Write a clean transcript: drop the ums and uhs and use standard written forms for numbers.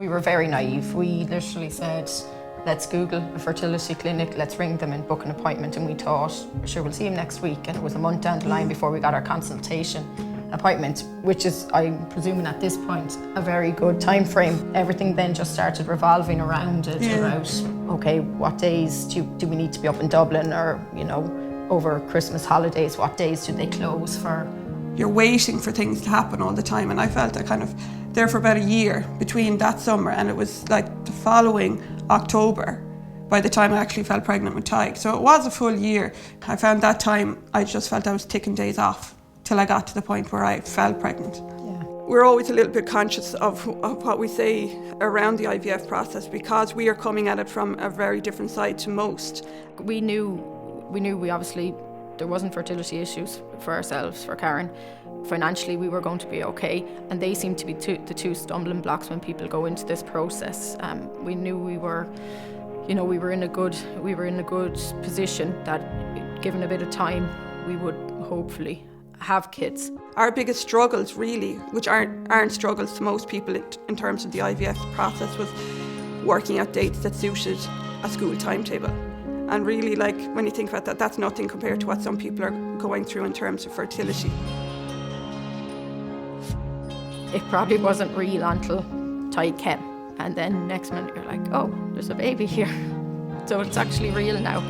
We were very naive. We literally said, let's Google a fertility clinic, let's ring them and book an appointment. And we thought, sure, we'll see him next week. And it was a month down the line before we got our consultation appointment, which is, I'm presuming at this point, a very good time frame. Everything then just started revolving around it, about, okay, what days do we need to be up in Dublin, or, you know, over Christmas holidays, what days do they close for? You're waiting for things to happen all the time, and I felt I kind of there for about a year between that summer, and it was like the following October by the time I actually fell pregnant with Tadhg. So it was a full year. I found that time I just felt I was ticking days off till I got to the point where I fell pregnant. Yeah. We're always a little bit conscious of what we say around the IVF process, because we are coming at it from a very different side to most. We knew we obviously, there wasn't fertility issues for ourselves, for Karen. Financially, we were going to be okay, and they seemed to be the two stumbling blocks when people go into this process. We knew we were in a good position that, given a bit of time, we would hopefully have kids. Our biggest struggles, really, which aren't struggles to most people in terms of the IVF process, was working at dates that suited a school timetable. And really, like, when you think about that, that's nothing compared to what some people are going through in terms of fertility. It probably wasn't real until Tadhg came, and then next minute you're like, oh, there's a baby here. So it's actually real now.